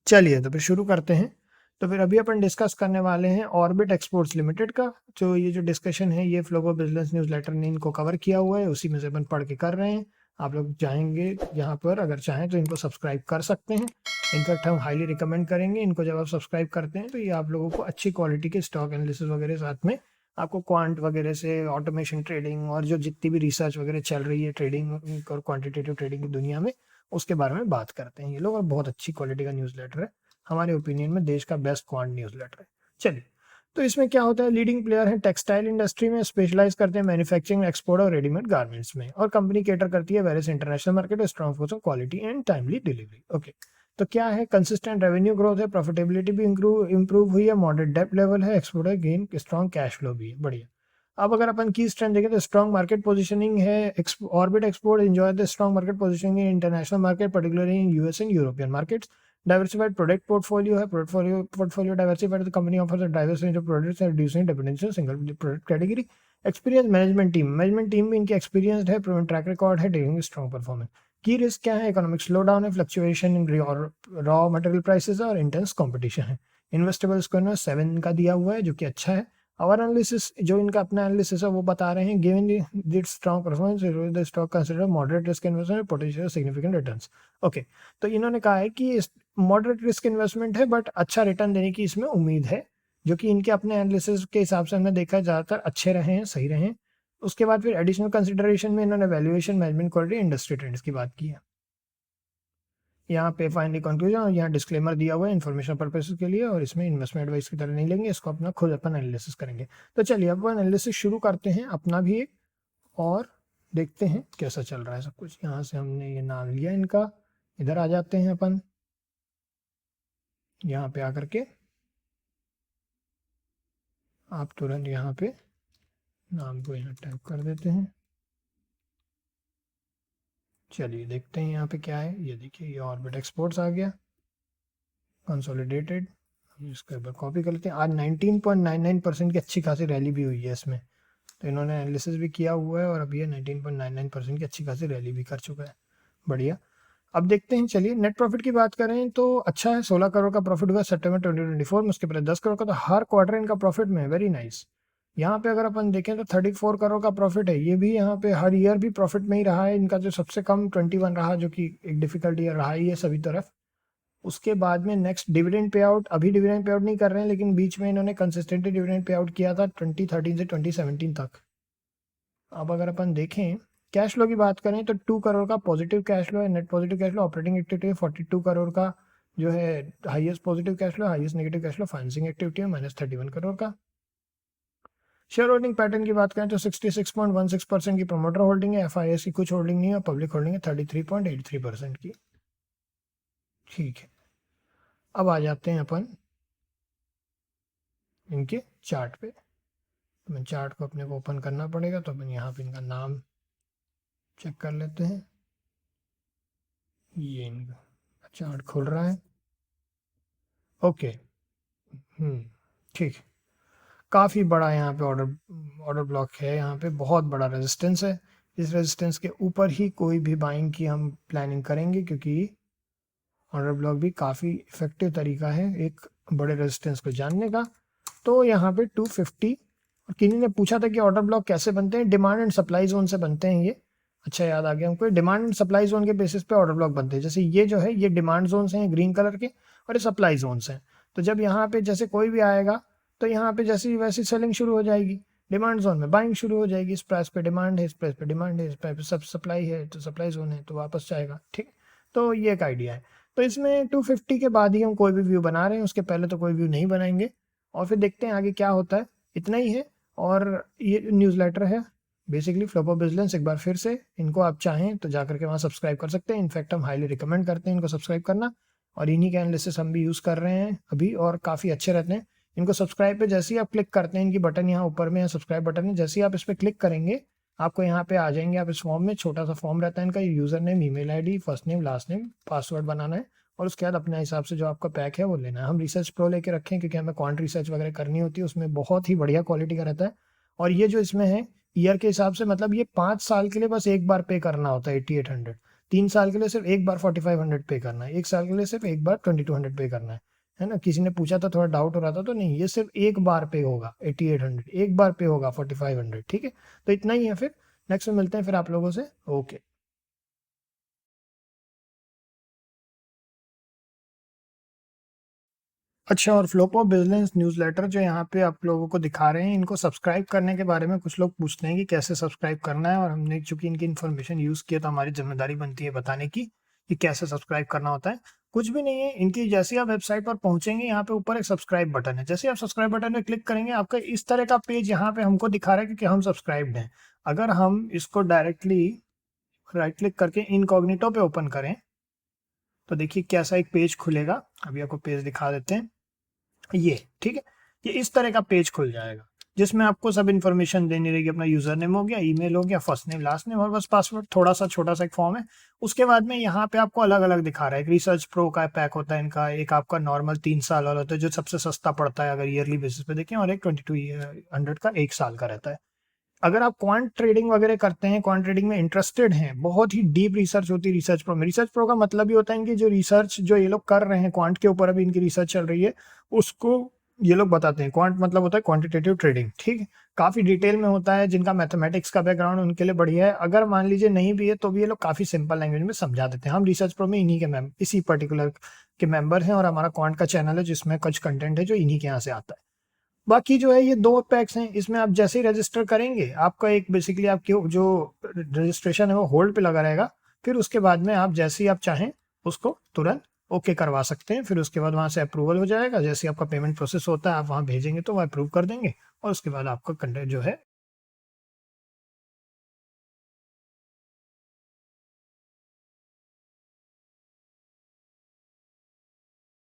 चलिए तो फिर शुरू करते हैं। तो फिर अभी अपन डिस्कस करने वाले हैं ऑर्बिट एक्सपोर्ट्स लिमिटेड का। जो ये जो डिस्कशन है ये फ्लो बिजनेस न्यूज़लेटर ने इनको कवर किया हुआ है, उसी में से अपन पढ़ के कर रहे हैं। आप लोग जाएंगे यहाँ पर, अगर चाहें तो इनको सब्सक्राइब कर सकते हैं। इनफैक्ट हम हाईली रिकमेंड करेंगे इनको। जब आप सब्सक्राइब करते हैं तो ये आप लोगों को अच्छी क्वालिटी के स्टॉक एनालिसिस वगैरह, साथ में आपको क्वांट वगैरह से ऑटोमेशन ट्रेडिंग और जो जितनी भी रिसर्च वगैरह चल रही है ट्रेडिंग और क्वांटिटेटिव ट्रेडिंग की दुनिया में, उसके बारे में बात करते हैं ये लोग। और बहुत अच्छी क्वालिटी का न्यूज़लेटर है, हमारे ओपिनियन में देश का बेस्ट क्वांट न्यूज़लेटर है। चलिए, तो इसमें क्या होता है, लीडिंग प्लेयर है टेक्सटाइल इंडस्ट्री में, स्पेशलाइज करते हैं मैन्युफैक्चरिंग, एक्सपोर्ट और रेडीमेड गारमेंट्स में, और कंपनी केटर करती है various international market, strong focus on quality and timely delivery. Okay, तो क्या है, कंसिस्टेंट रेवेन्यू ग्रोथ है, प्रॉफिटेबिलिटी भी इंप्रूव हुई है, मॉडरेट डेट लेवल है, export gain, strong cash flow भी है, बढ़िया। अब अगर अपन की स्ट्रेंथ देखें तो स्ट्रॉन्ग मार्केट पोजीशनिंग है। Orbit export enjoy the strong market positioning in international market, particularly in US and European markets. Diversified product portfolio है, portfolio diversified, the company offers a diverse range of products and reducing dependency on single product category. Experience management team भी इनकी experienced है, proven track record है, delivering strong performance. Key risk क्या है, economic slowdown है, fluctuation in raw material prices और intense competition है। Investable score 7 का दिया हुआ है, जो कि अच्छा है। और एनालिसिस, जो इनका अपना एनालिसिस है वो बता रहे हैं, given this strong performance the stock consider moderate risk investment potential significant returns. Okay, तो इन्होंने कहा है कि मॉडरेट रिस्क इन्वेस्टमेंट है, बट अच्छा रिटर्न देने की इसमें उम्मीद है, जो कि इनके अपने एनालिसिस के हिसाब से हमने देखा ज़्यादातर अच्छे रहे हैं, सही रहे हैं। उसके बाद फिर एडिशनल कंसिडरेशन में इन्होंने valuation, management quality, industry trends की बात की है। यहाँ पे फाइनली कंक्लूजन और यहाँ डिस्क्लेमर दिया हुआ है इन्फॉर्मेशन पर्पस के लिए, और इसमें इन्वेस्टमेंट एडवाइस की तरह नहीं लेंगे, इसको अपना खुद अपन एनालिसिस करेंगे। तो चलिए अब एनालिसिस शुरू करते हैं अपना भी एक, और देखते हैं कैसा चल रहा है सब कुछ। यहाँ से हमने ये नाम लिया इनका, इधर आ जाते हैं अपन। यहाँ पे आकर के आप तुरंत यहाँ पे नाम को यहाँ टाइप कर देते हैं। चलिए देखते हैं यहाँ पे क्या है। ये देखिए, ये ऑर्बिट एक्सपोर्ट्स आ गया कंसोलिडेटेड। इसको एक बार कॉपी कर लेते हैं। आज 19.99% की अच्छी खासी रैली भी हुई है इसमें, तो इन्होंने एनालिसिस भी किया हुआ है, और अभी ये 19.99% की अच्छी खासी रैली भी कर चुका है, बढ़िया। अब देखते हैं, चलिए नेट प्रॉफिट की बात करें तो अच्छा है, 16 करोड़ का प्रॉफिट हुआ सितंबर 2024 में, उसके पहले 10 करोड़ का, तो हर क्वार्टर इनका प्रॉफिट में है, वेरी नाइस। यहाँ पे अगर अपन देखें तो 34 करोड़ का प्रॉफिट है, ये भी यहाँ पे हर ईयर भी प्रॉफिट में ही रहा है इनका। जो सबसे कम 21 रहा, जो कि एक डिफिकल्ट ईयर रहा ही है सभी तरफ। उसके बाद में नेक्स्ट डिविडेंड पे आउट, अभी डिविडेंड पे आउट नहीं कर रहे हैं, लेकिन बीच में इन्होंने कंसिस्टेंटली डिविडेंड पे आउट किया था 2013 से 2017 तक। अब अगर अपन देखें कैश फ्लो की बात करें तो 2 करोड़ का पॉजिटिव कैश फ्लो है, net positive cash flow. Operating activity 42 crore का जो है highest positive cash flow, highest negative cash flow financing activity है -31 करोड़ का। शेयर होल्डिंग पैटर्न की बात करें तो 66.16% की प्रमोटर होल्डिंग है, एफआईएस की कुछ होल्डिंग नहीं है, पब्लिक होल्डिंग है 33.83% की। ठीक है, अब आ जाते हैं अपन इनके चार्ट पे। तो मैं चार्ट को अपने को ओपन करना पड़ेगा, तो अपन यहाँ पे इनका नाम चेक कर लेते हैं। ये इनका चार्ट खुल रहा है, ओके। ठीक, काफ़ी बड़ा यहाँ पे ऑर्डर ब्लॉक है, यहाँ पे बहुत बड़ा रेजिस्टेंस है। इस रेजिस्टेंस के ऊपर ही कोई भी बाइंग की हम प्लानिंग करेंगे, क्योंकि ऑर्डर ब्लॉक भी काफ़ी इफेक्टिव तरीका है एक बड़े रेजिस्टेंस को जानने का। तो यहाँ पे 250, और किन्हीं ने पूछा था कि ऑर्डर ब्लॉक कैसे बनते हैं, डिमांड एंड सप्लाई जोन से बनते हैं ये। अच्छा याद आ गया हमको, डिमांड एंड सप्लाई जोन के बेसिस पे ऑर्डर ब्लॉक बनते हैं। जैसे ये जो है ये डिमांड जोन हैं ग्रीन कलर के, और ये सप्लाई जोन हैं। तो जब यहाँ पे जैसे कोई भी आएगा तो यहाँ पे जैसी वैसी सेलिंग शुरू हो जाएगी, डिमांड जोन में बाइंग शुरू हो जाएगी। इस प्राइस पे डिमांड है, इस प्राइस पे डिमांड है, इस प्राइस पे सब सप्लाई है, तो सप्लाई जोन है तो वापस जाएगा, ठीक। तो ये एक आइडिया है। तो इसमें 250 के बाद ही हम कोई भी व्यू बना रहे हैं, उसके पहले तो कोई व्यू नहीं बनाएंगे, और फिर देखते हैं आगे क्या होता है। इतना ही है, और ये न्यूज़लेटर है बेसिकली फ्लो ऑफ बिजनेस। एक बार फिर से इनको आप चाहें तो जाकर के वहाँ सब्सक्राइब कर सकते हैं, इनफैक्ट हम हाईली रिकमेंड करते हैं इनको सब्सक्राइब करना, और इन्हीं के एनालिसिस हम भी यूज़ कर रहे हैं अभी, और काफ़ी अच्छे रहते हैं। इनको सब्सक्राइब पे जैसे ही आप क्लिक करते हैं, इनकी बटन यहाँ ऊपर में सब्सक्राइब बटन है, जैसे ही आप इस पर क्लिक करेंगे आपको यहाँ पे आ जाएंगे आप इस फॉर्म में। छोटा सा फॉर्म रहता है इनका, user name, email ID, first name, last name, password बनाना है, और उसके बाद अपने हिसाब से जो आपका पैक है वो लेना है। हम रिसर्च प्रो लेके रखें क्योंकि हमें क्वांट रिसर्च वगैरह करनी होती है, उसमें बहुत ही बढ़िया क्वालिटी का रहता है। और ये जो इसमें है ईयर के हिसाब से, मतलब ये 5 साल के लिए बस एक बार पे करना होता है 8800। 3 साल के लिए सिर्फ एक बार 4500 पे करना है, 1 साल के लिए सिर्फ एक बार 2200 पे करना है ना? किसी ने पूछा था, थोड़ा डाउट हो रहा था, तो नहीं, ये सिर्फ एक बार पे होगा 8800, एक बार पे होगा 4500, ठीक है? तो इतना ही है, फिर नेक्स्ट में मिलते हैं फिर आप लोगों से। ओके। अच्छा, और फ्लोपो बिजनेस न्यूज़लेटर जो यहाँ पे आप लोगों को दिखा रहे हैं, इनको सब्सक्राइब करने के बारे में कुछ लोग पूछते हैं कि कैसे सब्सक्राइब करना है, और हमने चूंकि इनकी इन्फॉर्मेशन यूज़ किया तो हमारी जिम्मेदारी बनती है बताने की कि कैसे सब्सक्राइब करना होता है। कुछ भी नहीं है, इनकी जैसे आप वेबसाइट पर पहुंचेंगे, यहाँ पे ऊपर एक सब्सक्राइब बटन है, जैसे आप सब्सक्राइब बटन पे क्लिक करेंगे, आपका इस तरह का पेज यहाँ पे हमको दिखा रहा है कि हम सब्सक्राइब्ड हैं। अगर हम इसको डायरेक्टली राइट क्लिक करके इनकॉग्निटो पे ओपन करें, तो देखिए कैसा एक पेज खुलेगा। अभी आपको पेज दिखा देते हैं, ये ठीक है। ये इस तरह का पेज खुल जाएगा, जिसमें आपको सब इन्फॉर्मेशन देनी रहेगी। अपना यूजर नेम हो गया, ईमेल हो गया, फर्स्ट नेम लास्ट नेम, और बस पासवर्ड, थोड़ा सा छोटा सा एक फॉर्म है। उसके बाद में यहाँ पे आपको अलग अलग दिखा रहा है। एक रिसर्च प्रो का पैक होता है इनका, एक आपका नॉर्मल 3 साल वाला होता है जो सबसे सस्ता पड़ता है अगर ईयरली बेसिस पे देखें, और एक 2200 का 1 साल का रहता है। अगर आप क्वांट ट्रेडिंग वगैरह करते हैं, क्वांट ट्रेडिंग में इंटरेस्टेड हैं, बहुत ही डीप रिसर्च होती है रिसर्च प्रो में। रिसर्च प्रो का मतलब ही होता है कि जो रिसर्च जो ये लोग कर रहे हैं क्वांट के ऊपर, अभी इनकी रिसर्च चल रही है, उसको ये लोग बताते हैं। क्वांट मतलब होता है क्वांटिटेटिव ट्रेडिंग, ठीक है? काफी डिटेल में होता है। जिनका मैथमेटिक्स का बैकग्राउंड उनके लिए बढ़िया है, अगर मान लीजिए नहीं भी है तो भी ये लोग काफी सिंपल लैंग्वेज में समझा देते हैं। हम रिसर्च प्रो में इन्हीं के इसी पर्टिकुलर के मेंबर हैं, और हमारा क्वांट का चैनल है जिसमें कुछ कंटेंट है जो इन्हीं के यहाँ से आता है। बाकी जो है ये 2 पैक्स हैं, इसमें आप जैसे ही रजिस्टर करेंगे, आपका एक बेसिकली आपके जो रजिस्ट्रेशन है वो होल्ड पे लगा रहेगा। फिर उसके बाद में आप जैसे ही आप चाहें उसको तुरंत ओके करवा सकते हैं। फिर उसके बाद वहाँ से अप्रूवल हो जाएगा। जैसे ही आपका पेमेंट प्रोसेस होता है, आप वहाँ भेजेंगे तो वो अप्रूव कर देंगे, और उसके बाद आपका कंटेंट जो है